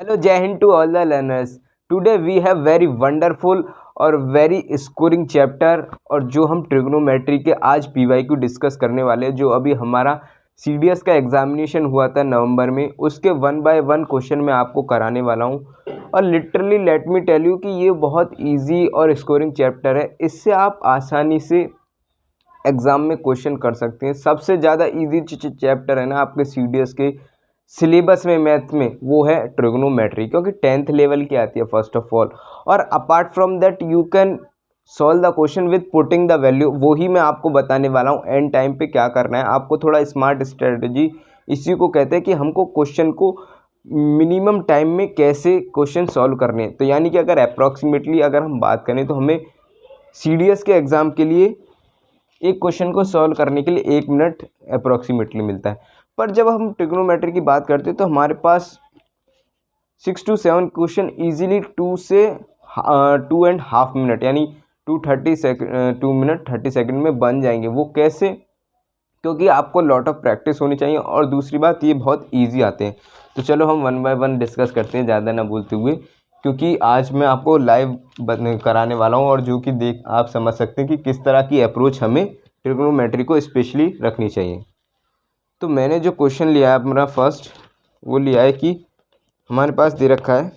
Hello, Jai Hind to all the learners. Today we have very wonderful और very scoring chapter और जो हम trigonometry के आज PYQ डिस्कस करने वाले हैं। जो अभी हमारा CDS का एग्जामिनेशन हुआ था नवंबर में, उसके 1 बाय 1 क्वेश्चन मैं आपको कराने वाला हूं। और literally let me tell you कि ये बहुत इजी और स्कोरिंग चैप्टर है। इससे आप आसानी से एग्ज़ाम में क्वेश्चन कर सकते हैं। सबसे ज़्यादा इजी चैप्टर है ना आपके CDS के सिलेबस में मैथ में, वो है ट्रिग्नोमेट्री, क्योंकि 10th लेवल की आती है फर्स्ट ऑफ ऑल। और apart from that you can solve the question with putting the value. वो ही मैं आपको बताने वाला हूँ एंड टाइम पे क्या करना है आपको। थोड़ा स्मार्ट स्ट्रेटजी इसी को कहते हैं कि हमको क्वेश्चन को मिनिमम टाइम में कैसे क्वेश्चन सॉल्व करने हैं। तो यानी कि अगर अप्रॉक्सीमेटली अगर हम बात करें तो हमें CDS के एग्ज़ाम के लिए एक क्वेश्चन को सॉल्व करने के लिए 1 मिनट अप्रॉक्सीमेटली मिलता है। पर जब हम ट्रिग्नोमेट्री की बात करते हैं तो हमारे पास 6 to 7 क्वेश्चन इजीली 2 से 2.5 मिनट यानी 2 मिनट 30 सेकंड में बन जाएंगे। वो कैसे? क्योंकि आपको लॉट ऑफ प्रैक्टिस होनी चाहिए और दूसरी बात ये बहुत इजी आते हैं। तो चलो हम 1 बाय 1 डिस्कस करते हैं, ज़्यादा ना बोलते हुए, क्योंकि आज मैं आपको लाइव कराने वाला हूँ और जो कि देख आप समझ सकते हैं कि किस तरह की अप्रोच हमें ट्रिग्नोमेट्री को स्पेशली रखनी चाहिए। तो मैंने जो क्वेश्चन लिया है मेरा फर्स्ट, वो लिया है कि हमारे पास दे रखा है,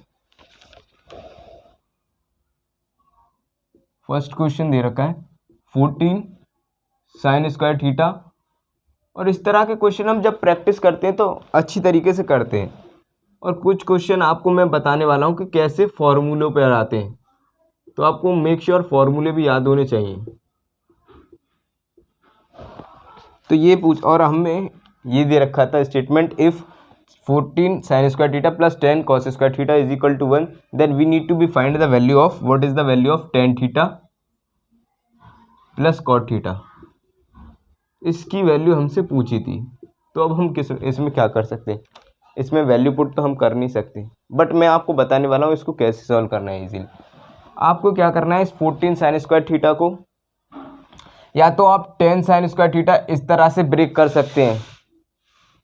फर्स्ट क्वेश्चन दे रखा है 14 साइन स्क्वायर थीटा। और इस तरह के क्वेश्चन हम जब प्रैक्टिस करते हैं तो अच्छी तरीके से करते हैं। और कुछ क्वेश्चन आपको मैं बताने वाला हूँ कि कैसे फॉर्मूलों पर आते हैं, तो आपको मेक श्योर फॉर्मूले भी याद होने चाहिए। तो ये और हमें ये दे रखा था statement, if 14 sine square theta plus 10 cos square theta is equal to 1 then we need to be find the value of, what is the value of tan theta plus cot theta. इसकी वैल्यू हमसे पूछी थी। तो अब हम इसमें क्या कर सकते हैं? इसमें वैल्यू पुट तो हम कर नहीं सकते, बट मैं आपको बताने वाला हूँ इसको कैसे सॉल्व करना है इजीली। आपको क्या करना है, इस 14 साइन स्क्वायर थीटा को या तो आप 10 साइन स्क्वायर थीटा इस तरह से ब्रेक कर सकते हैं।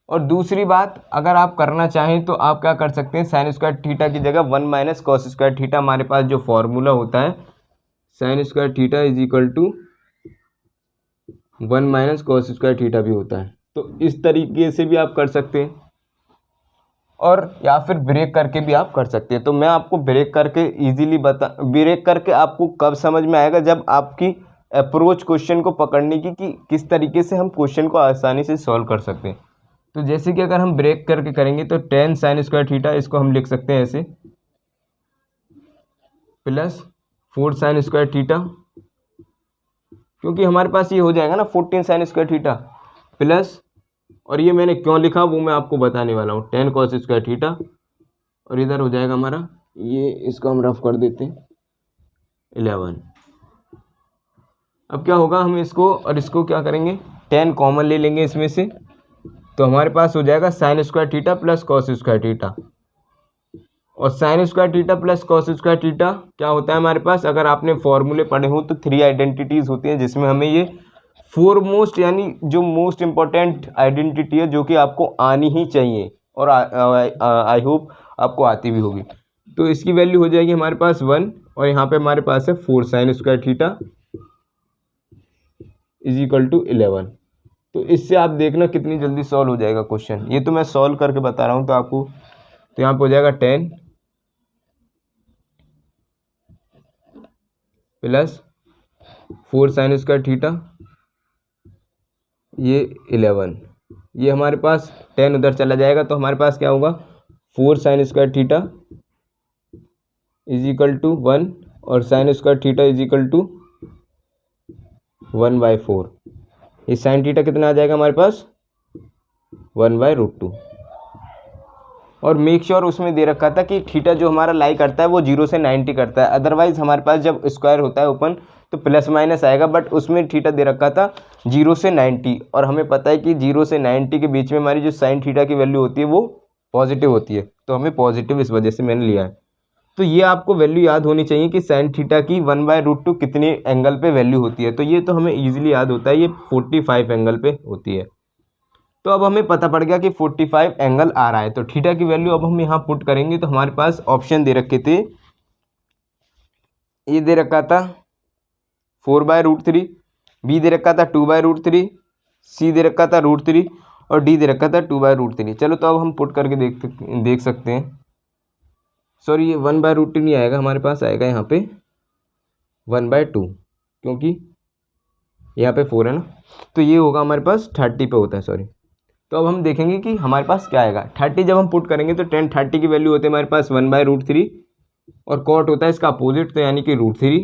और दूसरी बात, अगर आप करना चाहें तो आप क्या कर सकते हैं, साइन स्क्वायर थीटा की जगह 1 माइनस कॉस स्क्वायर थीटा, हमारे पास जो फॉर्मूला होता है sine square theta is equal to 1 minus cos square theta भी होता है। तो इस तरीके से भी आप कर सकते हैं और या फिर ब्रेक करके भी आप कर सकते हैं। तो मैं आपको ब्रेक करके इजीली ब्रेक करके आपको कब समझ में आएगा, जब आपकी अप्रोच क्वेश्चन को पकड़ने की कि किस तरीके से हम क्वेश्चन को आसानी से सॉल्व कर सकते हैं। तो जैसे कि अगर हम ब्रेक करके करेंगे तो 10 साइन स्क्वायर थीटा, इसको हम लिख सकते हैं ऐसे, प्लस 4 साइन स्क्वायर थीटा, क्योंकि हमारे पास ये हो जाएगा ना 14 साइन स्क्वायर थीटा प्लस, और ये मैंने क्यों लिखा वो मैं आपको बताने वाला हूँ, 10 कॉस स्क्वायर थीटा, और इधर हो जाएगा हमारा ये, इसको हम रफ कर देते हैं 11। अब क्या होगा, हम इसको और इसको क्या करेंगे, 10 कॉमन ले लेंगे इसमें से, तो हमारे पास हो जाएगा sine square theta plus cos square theta. और sine square theta plus cos square theta क्या होता है हमारे पास, अगर आपने फॉर्मूले पढ़े हो तो 3 आइडेंटिटीज़ होती हैं, जिसमें हमें ये फोरमोस्ट यानी जो मोस्ट इम्पॉर्टेंट आइडेंटिटी है जो कि आपको आनी ही चाहिए, और आई होप आपको आती भी होगी। तो इसकी वैल्यू हो जाएगी हमारे पास 1, और यहाँ पे हमारे पास है 4 sine square theta is equal to 11। तो इससे आप देखना कितनी जल्दी सॉल्व हो जाएगा क्वेश्चन। ये तो मैं सॉल्व करके बता रहा हूँ तो आपको। तो यहाँ पे हो जाएगा 10 प्लस 4 साइन स्क्वायर थीटा, ये 11, ये हमारे पास 10 उधर चला जाएगा, तो हमारे पास क्या होगा, 4 sine square theta is equal to 1, और sine square theta is equal to 1/4। ये साइन थीटा कितना आ जाएगा हमारे पास, 1/√2। और मेक श्योर उसमें दे रखा था कि थीटा जो हमारा लाई करता है वो 0 से 90 करता है। अदरवाइज हमारे पास जब स्क्वायर होता है ओपन तो प्लस माइनस आएगा, बट उसमें थीटा दे रखा था 0 से 90, और हमें पता है कि 0 से 90 के बीच में हमारी जो साइन थीटा की वैल्यू होती है वो पॉजिटिव होती है, तो हमें पॉजिटिव इस वजह से मैंने लिया है। तो ये आपको वैल्यू याद होनी चाहिए कि साइन थीटा की 1/√2 कितने एंगल पे वैल्यू होती है। तो ये तो हमें ईजिली याद होता है, ये 45 एंगल पे होती है। तो अब हमें पता पड़ गया कि 45 एंगल आ रहा है। तो थीटा की वैल्यू अब हम यहाँ पुट करेंगे। तो हमारे पास ऑप्शन दे रखे थे, ए दे रखा था 4/√3, बी दे रखा था 2/√3, सी दे रखा था √3 और डी दे रखा था 2/√3। चलो तो अब हम पुट करके देख सकते हैं। सॉरी, ये 1/√3 नहीं आएगा, हमारे पास आएगा यहाँ पे 1/2, क्योंकि यहाँ पे 4 है ना, तो ये होगा हमारे पास 30 पे होता है, सॉरी। तो अब हम देखेंगे कि हमारे पास क्या आएगा। 30 जब हम पुट करेंगे तो tan 30 की वैल्यू होती है हमारे पास 1/√3 और कॉट होता है इसका अपोजिट, तो यानी कि √3,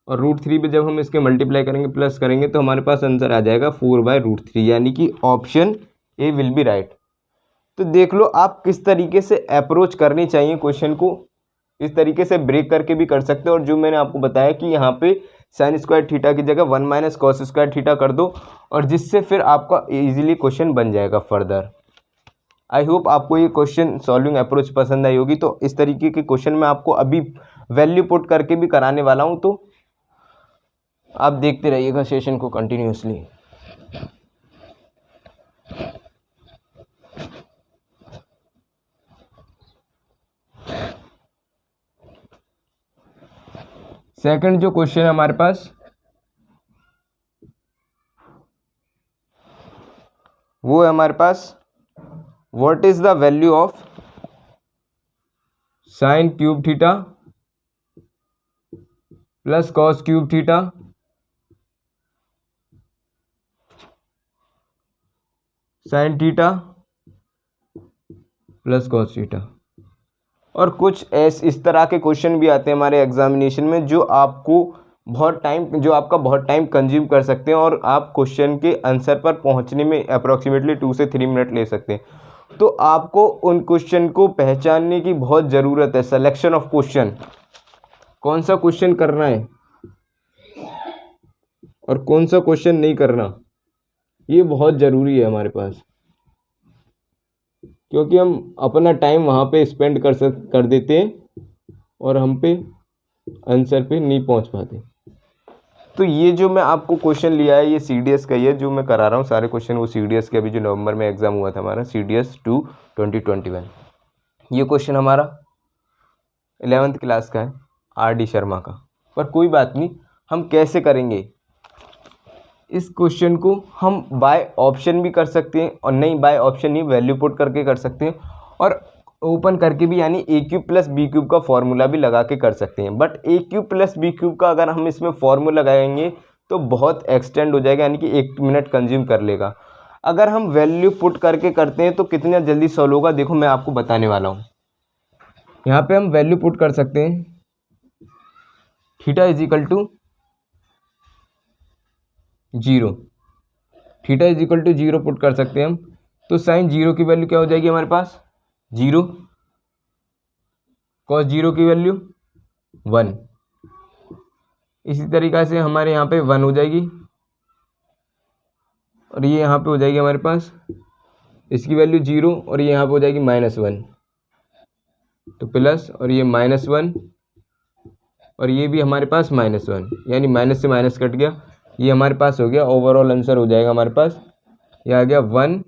और √3 पे जब हम इसके मल्टीप्लाई करेंगे प्लस करेंगे तो हमारे पास आंसर आ जाएगा 4/√3, यानी कि option A will be right. तो देख लो आप किस तरीके से अप्रोच करनी चाहिए क्वेश्चन को, इस तरीके से ब्रेक करके भी कर सकते हो। और जो मैंने आपको बताया कि यहाँ पे sin स्क्वायर थीटा की जगह 1 - cos स्क्वायर थीटा कर दो, और जिससे फिर आपका इजीली क्वेश्चन बन जाएगा फर्दर। आई होप आपको ये क्वेश्चन सॉल्विंग अप्रोच पसंद आई होगी। तो इस तरीके के क्वेश्चन मैं आपको अभी वैल्यू पुट करके भी कराने वाला हूँ, तो आप देखते रहिएगा सेशन को कंटिन्यूसली। सेकंड जो क्वेश्चन है हमारे पास वो है हमारे पास, what is the value of sine cube theta plus cos cube theta sine theta plus cos theta. और कुछ इस तरह के क्वेश्चन भी आते हैं हमारे एग्जामिनेशन में जो आपका बहुत टाइम कंज्यूम कर सकते हैं, और आप क्वेश्चन के आंसर पर पहुंचने में अप्रॉक्सीमेटली 2 से 3 मिनट ले सकते हैं। तो आपको उन क्वेश्चन को पहचानने की बहुत ज़रूरत है। सिलेक्शन ऑफ क्वेश्चन, कौन सा क्वेश्चन करना है और कौन सा क्वेश्चन नहीं करना, ये बहुत ज़रूरी है हमारे पास, क्योंकि हम अपना टाइम वहाँ पे स्पेंड कर देते हैं और हम पे आंसर पे नहीं पहुँच पाते। तो ये जो मैं आपको क्वेश्चन लिया है ये CDS का ही है, जो मैं करा रहा हूँ सारे क्वेश्चन वो CDS के, अभी जो नवंबर में एग्ज़ाम हुआ था हमारा CDS 2 2021। ये क्वेश्चन हमारा 11th क्लास का है, RD शर्मा का। पर कोई बात नहीं, हम कैसे करेंगे इस क्वेश्चन को, हम बाय ऑप्शन भी कर सकते हैं, और नहीं बाय ऑप्शन नहीं वैल्यू पुट करके कर सकते हैं, और ओपन करके भी, यानी a³ + b³ का फॉर्मूला भी लगा के कर सकते हैं। बट a³ + b³ का अगर हम इसमें फॉर्मूला लगाएंगे तो बहुत एक्सटेंड हो जाएगा, यानी कि 1 मिनट कंज्यूम कर लेगा। अगर हम वैल्यू पुट करके करते हैं तो कितना जल्दी सॉल्व होगा, देखो मैं आपको बताने वाला हूँ। यहाँ पे हम वैल्यू पुट कर सकते हैं, थीटा = 0, थीटा = 0 पुट कर सकते हैं हम। तो साइन 0 की वैल्यू क्या हो जाएगी हमारे पास 0, कॉस 0 की वैल्यू 1। इसी तरीक़ा से हमारे यहाँ पे 1 हो जाएगी, और ये यहाँ पे हो जाएगी हमारे पास इसकी वैल्यू 0, और ये यहाँ पे हो जाएगी -1, तो प्लस, और ये -1, और ये भी हमारे पास -1, यानी माइनस से माइनस कट गया, ये हमारे पास हो गया। ओवरऑल आंसर हो जाएगा हमारे पास, ये आ गया 1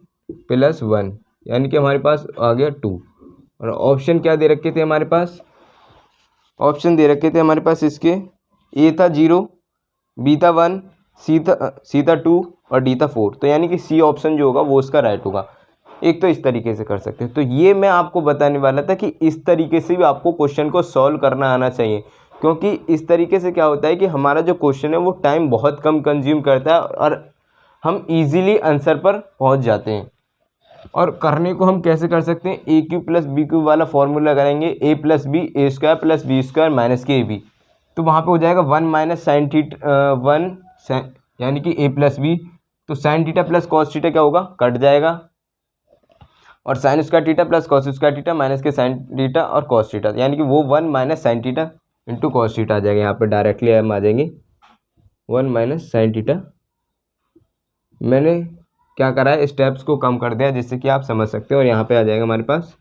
+ 1, यानी कि हमारे पास आ गया 2। और ऑप्शन क्या दे रखे थे हमारे पास, ऑप्शन दे रखे थे हमारे पास इसके, ए था 0, बी था 1, सी था 2 और डी था 4। तो यानी कि सी ऑप्शन जो होगा वो उसका राइट होगा। एक तो इस तरीके से कर सकते हैं। तो ये मैं आपको बताने वाला था कि इस तरीके से भी आपको क्वेश्चन को सॉल्व करना आना चाहिए, क्योंकि इस तरीके से क्या होता है कि हमारा जो क्वेश्चन है वो टाइम बहुत कम कंज्यूम करता है और हम इजीली आंसर पर पहुंच जाते हैं। और करने को हम कैसे कर सकते हैं, a³ + b³ वाला फॉर्मूला करेंगे, a + b a² + b² - kb। तो वहाँ पे हो जाएगा 1 - sin थीटा 1, यानी कि a + b। तो sin थीटा + cos थीटा क्या होगा, कट जाएगा, और sin square theta + cos square theta minus के sin थीटा और cos थीटा, यानी कि वो 1 - sin थीटा × cos थीटा आ जाएगा। यहाँ पे डायरेक्टली हम आ जाएंगे 1 - sin थीटा। मैंने क्या करा है, स्टेप्स को कम कर दिया जिससे कि आप समझ सकते हो, और यहाँ पे आ जाएगा हमारे पास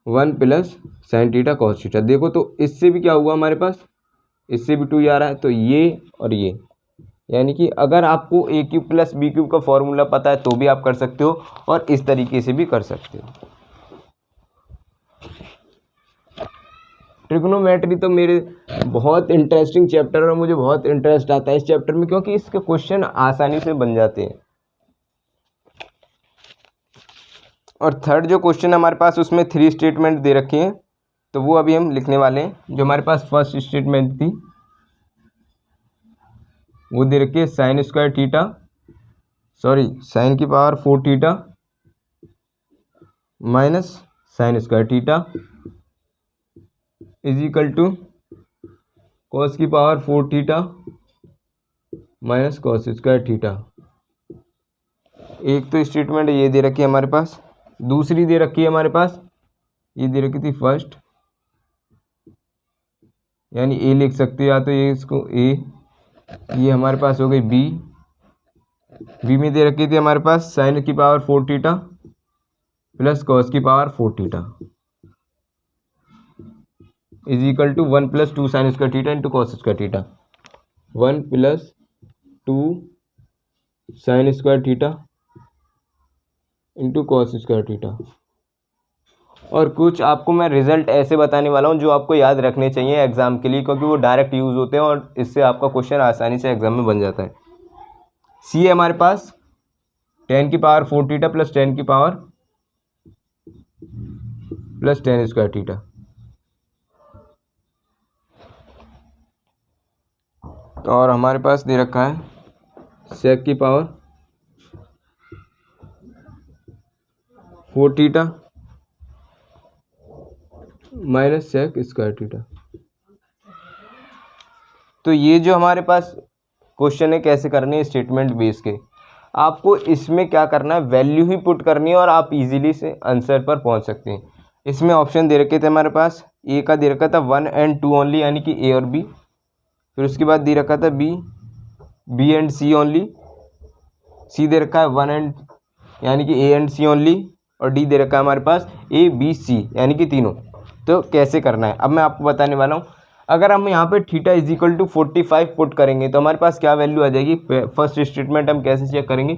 1 + sin थीटा cos थीटा। देखो तो इससे भी क्या हुआ हमारे पास, इससे भी 2 आ रहा है, तो ये और ये यानी कि अगर आपको ए क्यूब प्लस बी क्यूब का फॉर्मूला पता है तो भी आप कर सकते हो और इस तरीके से भी कर सकते हो। ट्रिग्नोमेट्री तो मेरे बहुत इंटरेस्टिंग चैप्टर है और मुझे बहुत इंटरेस्ट आता है इस चैप्टर में, क्योंकि इसके क्वेश्चन आसानी से बन जाते हैं। और थर्ड जो क्वेश्चन हमारे पास उसमें 3 स्टेटमेंट दे रखी हैं, तो वो अभी हम लिखने वाले हैं। जो हमारे पास फर्स्ट स्टेटमेंट थी वो दे रखी है sine square theta, sorry sine की power 4 theta minus sine square theta is equal to cos की power 4 theta minus cos square theta. एक तो स्टेटमेंट ये दे रखी है हमारे पास, दूसरी दे रखी है हमारे पास, ये दे रखी थी फर्स्ट, यानी ए लिख सकते हो या तो ये इसको ए, ये हमारे पास हो गई बी, बी में दे रखी थी हमारे पास साइन की पावर 4 थीटा प्लस कॉस की power 4 theta is equal to 1 + 2 sine square theta into cos square theta, 1 + 2 sine square theta into cos square theta. और कुछ आपको मैं रिजल्ट ऐसे बताने वाला हूँ जो आपको याद रखने चाहिए एग्जाम के लिए, क्योंकि वो डायरेक्ट यूज़ होते हैं और इससे आपका क्वेश्चन आसानी से एग्जाम में बन जाता है। सी है हमारे पास tan की पावर 4 थीटा प्लस tan की power plus tan square theta. और हमारे पास दे रखा है sec की power 4 theta minus sec square theta. तो ये जो हमारे पास क्वेश्चन है कैसे करने हैं स्टेटमेंट बेस के, आपको इसमें क्या करना है, वैल्यू ही पुट करनी है और आप इजीली से आंसर पर पहुंच सकते हैं। इसमें ऑप्शन दे रखे थे हमारे पास, ए का दे रखा था 1 and 2 ओनली यानी कि ए और बी, फिर उसके बाद दे रखा था बी एंड सी ओनली, सी दे रखा है 1 and यानी कि ए एंड सी ओनली, और डी दे रखा है हमारे पास ए बी सी यानी कि तीनों। तो कैसे करना है अब मैं आपको बताने वाला हूँ। अगर हम यहाँ पे theta is equal to 45 put करेंगे तो हमारे पास क्या वैल्यू आ जाएगी। फर्स्ट स्टेटमेंट हम कैसे चेक करेंगे,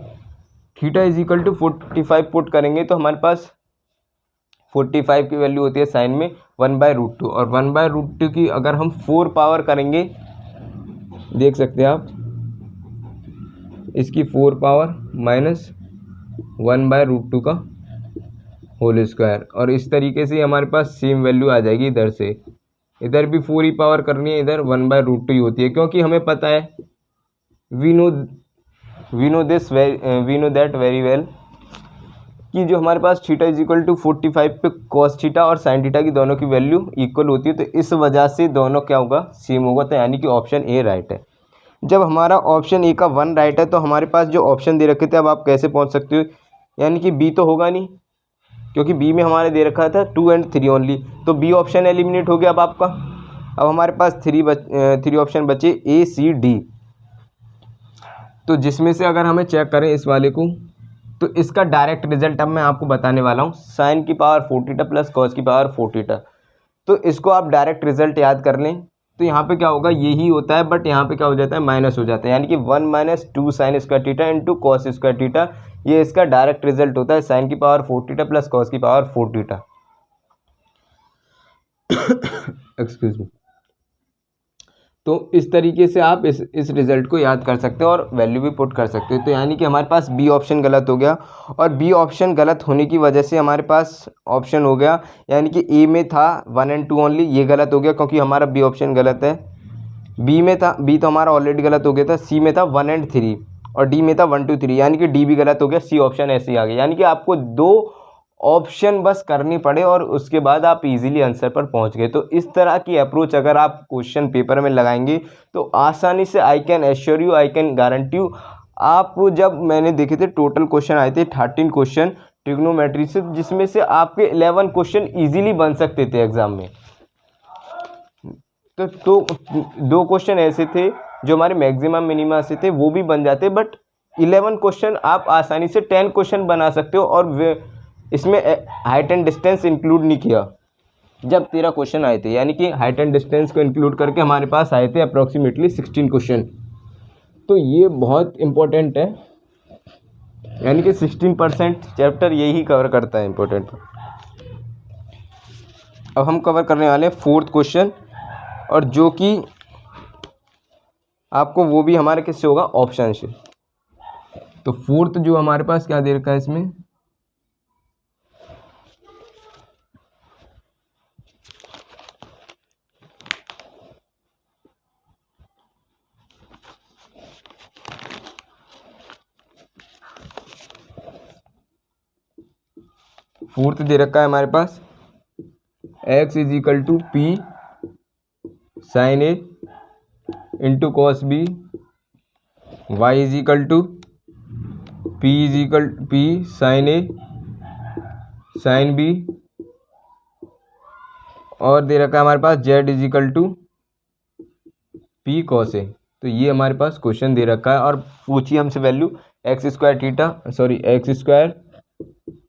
theta is equal to 45 put करेंगे तो हमारे पास 45 की वैल्यू होती है साइन में 1/√2, और 1/√2 की अगर हम 4 पावर करेंगे, देख सकते हैं आप, इसकी 4 पावर माइनस 1/√2 का होल स्क्वायर, और इस तरीके से हमारे पास सेम वैल्यू आ जाएगी। इधर से इधर भी 4 ही पावर करनी है, इधर 1/√2 ही होती है, क्योंकि हमें पता है we know that very well कि जो हमारे पास थीटा इज इक्वल टू 45 पे कॉस थीटा और साइन थीटा की दोनों की वैल्यू इक्वल होती है, तो इस वजह से दोनों क्या होगा, सेम होगा। तो यानी कि ऑप्शन ए राइट है। जब हमारा ऑप्शन ए का 1 राइट है तो हमारे पास जो ऑप्शन दे रखे थे अब आप कैसे पहुंच सकते हो, यानी कि बी तो होगा नहीं, क्योंकि बी में हमारे दे रखा था 2 and 3 ओनली, तो बी ऑप्शन एलिमिनेट हो गया अब आपका। अब हमारे पास 3 ऑप्शन बचे ए सी डी, तो जिसमें से अगर हमें चेक करें इस वाले को, तो इसका डायरेक्ट रिजल्ट अब मैं आपको बताने वाला हूँ। साइन की पावर 4 थीटा प्लस कॉस की पावर 4 थीटा, तो इसको आप डायरेक्ट रिजल्ट याद कर लें। तो यहाँ पे क्या होगा, यही होता है, बट यहाँ पे क्या हो जाता है, माइनस हो जाता है, यानी कि 1 - 2 sine square theta into cos square theta, ये इसका डायरेक्ट रिजल्ट होता है। साइन की पावर 4 थीटा प्लस कॉस की पावर 4 थीटा। Excuse me. तो इस तरीके से आप इस रिजल्ट को याद कर सकते हो और वैल्यू भी पुट कर सकते हो। तो यानी कि हमारे पास बी ऑप्शन गलत हो गया, और बी ऑप्शन गलत होने की वजह से हमारे पास ऑप्शन हो गया, यानी कि ए में था 1 and 2 ओनली, ये गलत हो गया क्योंकि हमारा बी ऑप्शन गलत है। बी में था, बी तो हमारा ऑलरेडी गलत हो गया था। सी में था 1 and 3 और डी में था 1 2 3, यानी कि डी भी गलत हो गया। सी ऑप्शन ऐसे ही आ गया, यानी कि आपको 2 ऑप्शन बस करनी पड़े और उसके बाद आप इजीली आंसर पर पहुंच गए। तो इस तरह की अप्रोच अगर आप क्वेश्चन पेपर में लगाएंगे तो आसानी से, I can assure you, I can guarantee you, आप जब मैंने देखे थे टोटल क्वेश्चन आए थे 13 क्वेश्चन ट्रिग्नोमेट्री से, जिसमें से आपके 11 क्वेश्चन ईजिली बन सकते थे एग्जाम में। तो 2 क्वेश्चन ऐसे थे जो हमारे मैक्सिमम मिनिमम से थे, वो भी बन जाते, बट 11 क्वेश्चन आप आसानी से 10 क्वेश्चन बना सकते हो। और इसमें हाइट एंड डिस्टेंस इंक्लूड नहीं किया जब 13 क्वेश्चन आए थे, यानी कि हाइट एंड डिस्टेंस को इंक्लूड करके हमारे पास आए थे अप्रॉक्सीमेटली 16 क्वेश्चन। तो ये बहुत इम्पोर्टेंट है, यानी कि 16% चैप्टर यही कवर करता है इम्पोर्टेंट। अब हम कवर करने वाले हैं 4th क्वेश्चन, और जो कि आपको वो भी हमारे किससे होगा, ऑप्शन से। तो 4th जो हमारे पास क्या दे रखा है इसमें, फोर्थ दे रखा है हमारे पास x is equal to P sine A into cos B, Y is equal to P sine A sine B, और दे रखा है हमारे पास z is equal to P cos A. तो ये हमारे पास क्वेश्चन दे रखा है, और पूछिए हमसे value x square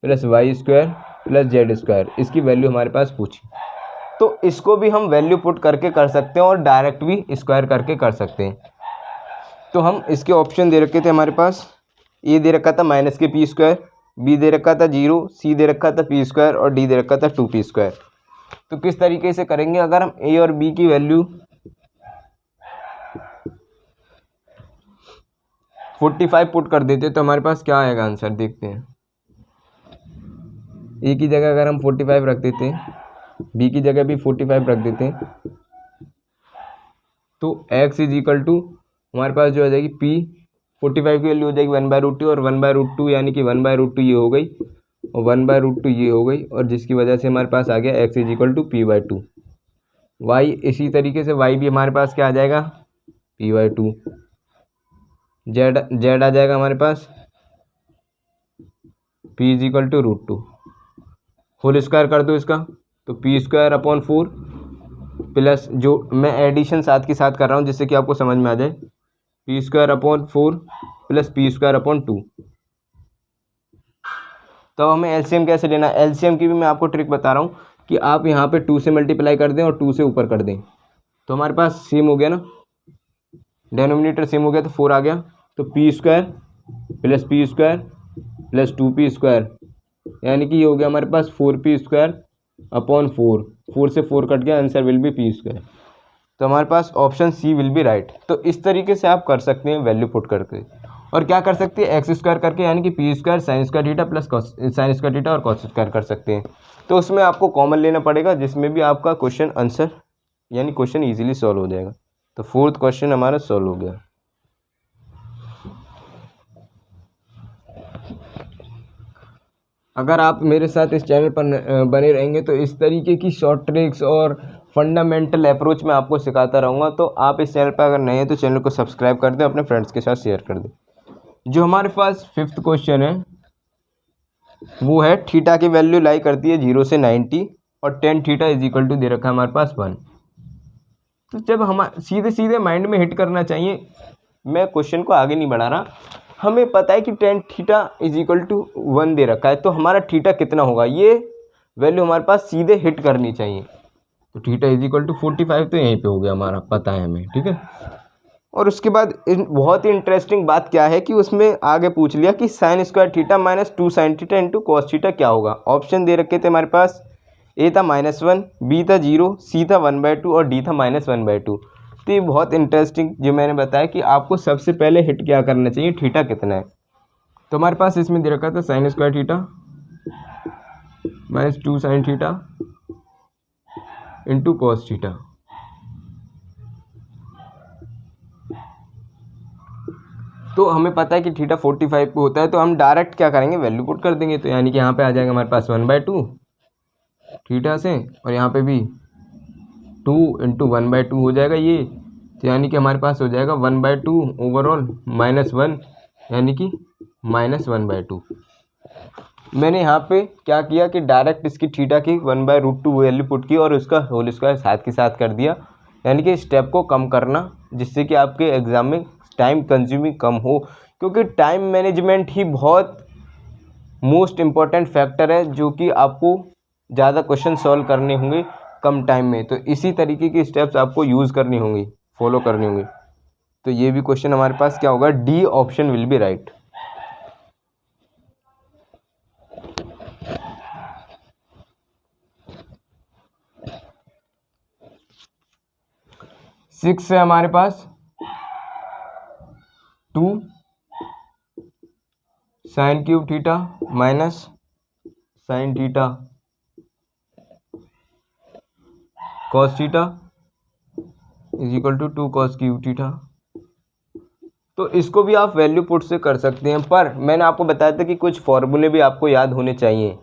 plus y square plus z square, इसकी वैल्यू हमारे पास पूछी। तो इसको भी हम वैल्यू पुट करके कर सकते हैं और डायरेक्ट भी स्क्वायर करके कर सकते हैं। तो हम इसके ऑप्शन दे रखे थे हमारे पास, ए दे रखा था माइनस के पी स्क्वायर, बी दे रखा था 0, सी दे रखा था पी स्क्वायर और डी दे रखा था 2p स्क्वायर। तो किस तरीके से करेंगे, अगर हम ए और बी की वैल्यू 45 पुट कर देते तो हमारे पास क्या आएगा आंसर, देखते हैं। ए की जगह अगर हम 45 रख देते हैं, बी की जगह भी 45 रख देते हैं, तो x इज इक्वल टू हमारे पास जो आ जाएगी p, 45 की वैल्यू हो जाएगी 1/√2, और 1/√2 यानी कि 1/√2 ये हो गई और 1/√2 ये हो गई, और जिसकी वजह से हमारे पास आ गया x is equal to p/2। y इसी तरीके से y भी हमारे पास क्या आ जाएगा, p/2। z आ जाएगा हमारे पास p is equal to √2, whole square कर दो इसका, तो p स्क्वायर अपॉन 4 प्लस, जो मैं एडिशन साथ के साथ कर रहा हूँ जिससे कि आपको समझ में आ जाए, p square upon 4 plus p square upon 2। तो हमें एलसीएम कैसे लेना है, एलसीएम की भी मैं आपको ट्रिक बता रहा हूँ कि आप यहाँ पे 2 से मल्टीप्लाई कर दें और 2 से ऊपर कर दें, तो हमारे पास सेम हो गया ना, डेनोमिनेटर सेम हो गया, तो 4 आ गया। तो p square plus 2p square, यानी कि ये हो गया हमारे पास 4p स्क्वायर अपॉन 4 से 4 कट गया, answer will be p square. तो हमारे पास option C will be right. तो इस तरीके से आप कर सकते हैं वैल्यू पुट करके, और क्या कर सकते हैं, एक्स स्क्वायर करके, यानी कि p square sine square theta plus sign square theta और कॉस स्क्वायर कर सकते हैं। तो उसमें आपको कॉमन लेना पड़ेगा, जिसमें भी आपका क्वेश्चन आंसर यानी क्वेश्चन ईजिली सॉल्व हो जाएगा। तो 4th क्वेश्चन हमारा सॉल्व हो गया। अगर आप मेरे साथ इस चैनल पर बने रहेंगे तो इस तरीके की शॉर्ट ट्रिक्स और फंडामेंटल अप्रोच मैं आपको सिखाता रहूँगा। तो आप इस चैनल पर अगर नए हैं तो चैनल को सब्सक्राइब कर दें, अपने फ्रेंड्स के साथ शेयर कर दें। जो हमारे पास 5th क्वेश्चन है वो है थीटा की वैल्यू लाई करती है 0 से 90 और tan theta is equal to दे रखा है हमारे पास 1। तो जब हम सीधे माइंड में हिट करना चाहिए, मैं क्वेश्चन को आगे नहीं बढ़ा रहा, हमें पता है कि tan theta is equal to 1 दे रखा है, तो हमारा थीटा कितना होगा ये वैल्यू हमारे पास सीधे हिट करनी चाहिए। तो थीटा इज इक्वल टू 45 तो यहीं पे हो गया हमारा, पता है हमें, ठीक है। और उसके बाद बहुत ही इंटरेस्टिंग बात क्या है कि उसमें आगे पूछ लिया कि sign square theta minus 2 sine theta into cos theta क्या होगा। ऑप्शन दे रखे थे हमारे पास, ए था -1, बी था 0, सी था 1/2 और डी था -1/2। तो ये बहुत इंटरेस्टिंग जो मैंने बताया कि आपको सबसे पहले हिट क्या करना चाहिए, थीटा कितना है। तो हमारे पास इसमें दे रखा था sign square theta minus 2 sine theta into cos theta. तो हमें पता है कि थीटा 45 पे होता है, तो हम डायरेक्ट क्या करेंगे, वैल्यू पुट कर देंगे। तो यानी कि यहाँ पे आ जाएगा हमारे पास 1/2 थीटा से, और यहाँ पे भी 2 इंटू 1/2 हो जाएगा ये। तो यानी कि हमारे पास हो जाएगा 1/2 ओवरऑल -1, यानी कि -1/2। मैंने यहाँ पे क्या किया कि डायरेक्ट इसकी थीटा की 1/√2 वैल्यू पुट की और उसका होल स्क्वायर साथ के साथ कर दिया, यानी कि स्टेप को कम करना, जिससे कि आपके एग्जाम में टाइम कंज्यूमिंग कम हो, क्योंकि टाइम मैनेजमेंट ही बहुत मोस्ट इम्पॉर्टेंट फैक्टर है जो कि आपको ज़्यादा क्वेश्चन सॉल्व करने होंगे कम टाइम में। तो इसी तरीके की स्टेप्स आपको यूज़ करनी होंगी, फॉलो करनी होंगी। तो ये भी क्वेश्चन हमारे पास क्या होगा, D option will be right. Six है हमारे पास 2 sine cube theta minus sine theta cos theta is equal to 2 cos cube theta. तो इसको भी आप वैल्यू पुट से कर सकते हैं, पर मैंने आपको बताया था कि कुछ फॉर्मूले भी आपको याद होने चाहिए।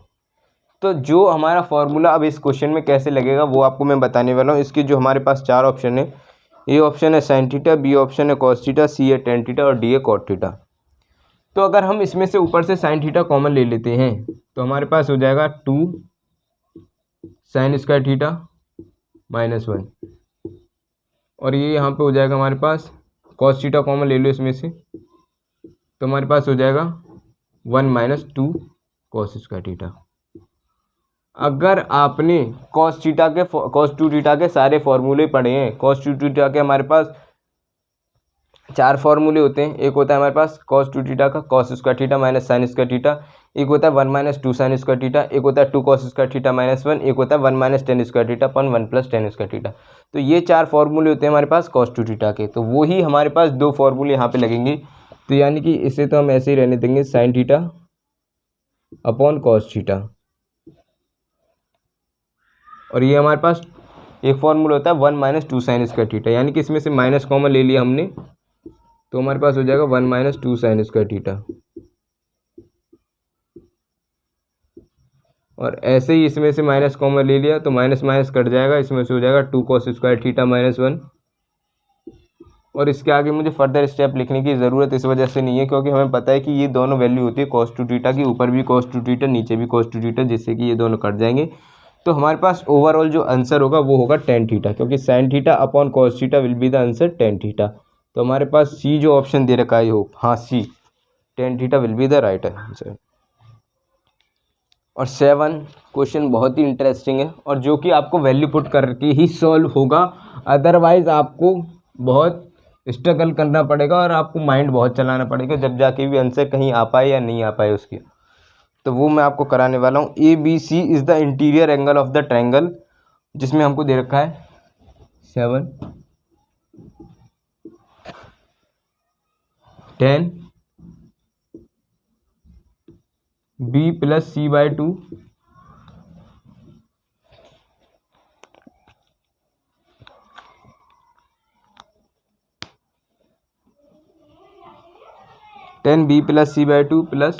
तो जो हमारा फॉर्मूला अब इस क्वेश्चन में कैसे लगेगा वो आपको मैं बताने वाला हूँ। इसके जो हमारे पास 4 ऑप्शन है, ए ऑप्शन है साइन थीटा, बी ऑप्शन है कॉस थीटा, सी है टेन थीटा और डी है कॉट थीटा। तो अगर हम इसमें से ऊपर से साइन थीटा कॉमन ले लेते हैं तो हमारे पास हो जाएगा 2 साइन स्क्वायर थीटा -1, और ये यहाँ पे हो जाएगा हमारे पास कॉस थीटा कॉमन ले लो इसमें से, तो हमारे पास हो जाएगा 1 - 2 कॉस स्क्वायर थीटा। अगर आपने कॉस टू थीटा के सारे फॉर्मूले पढ़े हैं, कॉस टू थीटा के हमारे पास 4 फॉर्मूले होते हैं। एक होता है हमारे पास कॉस टू थीटा का cos square theta minus sine square theta, एक होता है 1 - 2 साइन स्क्वायर थीटा, एक होता है 2 कॉस स्क्वायर थीटा -1, एक होता है 1 - टेन स्क्वायर थीटा अपन 1 + टेन स्क्वायर थीटा। तो ये 4 फॉर्मूले होते हैं हमारे पास कॉस टू थीटा के। तो वो ही हमारे पास 2 फॉर्मूले यहाँ पे लगेंगे। तो यानी कि इसे तो हम ऐसे ही रहने देंगे, sine theta upon cos theta, और ये हमारे पास एक फॉर्मूला होता है 1 - 2 साइन स्क्वायर थीटा, यानी कि इसमें से माइनस कॉमन ले लिया हमने, तो हमारे पास हो जाएगा 1 - 2 साइन स्क्वायर थीटा। और ऐसे ही इसमें से माइनस कॉमन ले लिया तो माइनस माइनस कट जाएगा, इसमें से हो जाएगा 2 कॉस स्क्वायर थीटा -1। और इसके आगे मुझे फर्दर स्टेप लिखने की ज़रूरत इस वजह से नहीं है क्योंकि हमें पता है कि ये दोनों वैल्यू होती है कॉस टू थीटा की, ऊपर भी कॉस टू थीटा नीचे भी कॉस टू थीटा, जिससे कि ये दोनों कट जाएंगे। तो हमारे पास ओवरऑल जो आंसर होगा वो होगा टेन थीटा, क्योंकि sine theta upon cos theta will be the answer tan theta. तो हमारे पास सी जो ऑप्शन दे रखा है हो, हाँ C tan theta will be the right answer. और 7 क्वेश्चन बहुत ही इंटरेस्टिंग है और जो कि आपको वैल्यू पुट करके ही सॉल्व होगा, अदरवाइज आपको बहुत स्ट्रगल करना पड़ेगा और आपको माइंड बहुत चलाना पड़ेगा जब जाके भी आंसर कहीं आ पाए या नहीं आ पाए उसकी। तो वो मैं आपको कराने वाला हूँ। A B C is the interior angle of the triangle, जिसमें हमको दे रखा है 7 10 b + c/2 10b + c/2 plus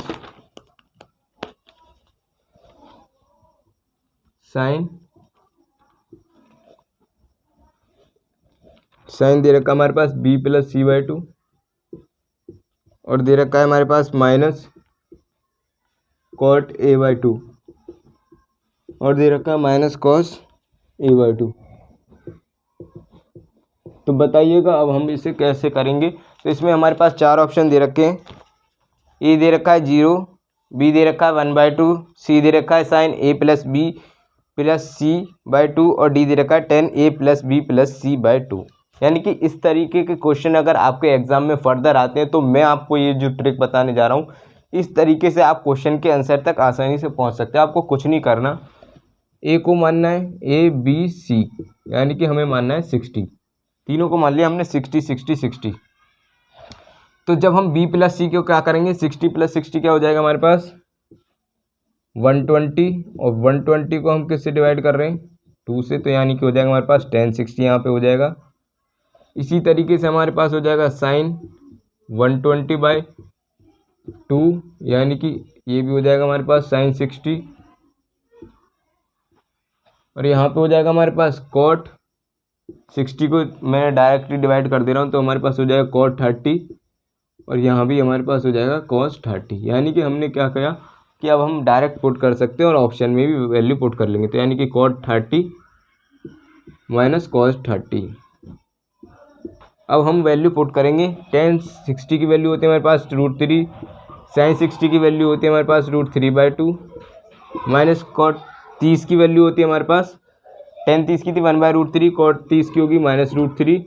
sign दे रखा है हमारे पास b + c/2, और दे रखा है हमारे पास माइनस कॉट a/2, और दे रखा है माइनस कॉस a/2। तो बताइएगा अब हम इसे कैसे करेंगे। तो इसमें हमारे पास 4 ऑप्शन दे रखे हैं। ए दे रखा है 0, बी दे रखा है 1/2, सी दे रखा है साइन a + b + c/2 और डी दे रखा है 10a + b + c/2। यानी कि इस तरीके के क्वेश्चन अगर आपके एग्जाम में फर्दर आते हैं तो मैं आपको ये जो ट्रिक बताने जा रहा हूँ, इस तरीके से आप क्वेश्चन के आंसर तक आसानी से पहुँच सकते हैं। आपको कुछ नहीं करना, ए को मानना है ए बी सी, यानी कि हमें मानना है 60, तीनों को मान लिया हमने 60 60 60। तो जब हम b + c को क्या करेंगे, 60 + 60 क्या हो जाएगा हमारे पास 120, और 120 को हम किससे डिवाइड कर रहे हैं 2 से, तो यानी कि हो जाएगा हमारे पास 1060 यहाँ पे हो जाएगा। इसी तरीके से हमारे पास हो जाएगा साइन 120/2, यानी कि ये भी हो जाएगा हमारे पास साइन 60, और यहाँ पे हो जाएगा हमारे पास कॉट 60 को मैं डायरेक्टली डिवाइड कर दे रहा हूँ तो हमारे पास हो जाएगा कॉट 30, और यहाँ भी हमारे पास हो जाएगा कॉस 30। यानी कि हमने क्या किया कि अब हम डायरेक्ट पुट कर सकते हैं और ऑप्शन में भी वैल्यू पुट कर लेंगे। तो यानी कि कॉट 30 माइनस कॉस 30। अब हम वैल्यू पुट करेंगे, tan 60 की वैल्यू होती है हमारे पास √3, sin 60 की वैल्यू होती है हमारे पास √3/2, माइनस कॉट 30 की वैल्यू होती है हमारे पास, tan 30 की थी 1/√3, कॉट 30 की होगी -√3,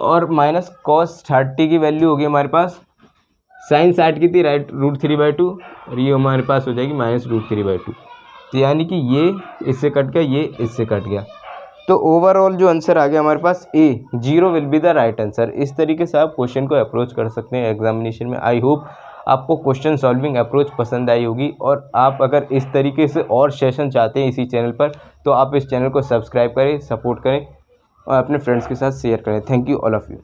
और माइनस कॉस 30 की वैल्यू होगी हमारे पास साइन 60 की थी, राइट, √3/2, और ये हमारे पास हो जाएगी -√3/2। तो यानी कि ये इससे कट गया, ये इससे कट गया। तो ओवरऑल जो आंसर आ गया हमारे पास ए, 0 will be the right answer. इस तरीके से आप क्वेश्चन को अप्रोच कर सकते हैं एग्जामिनेशन में। आई होप आपको क्वेश्चन सॉल्विंग अप्रोच पसंद आई होगी, और आप अगर इस तरीके से और सेशन चाहते हैं इसी चैनल पर तो आप इस चैनल को सब्सक्राइब करें, सपोर्ट करें और अपने फ्रेंड्स के साथ शेयर करें। Thank you all of you.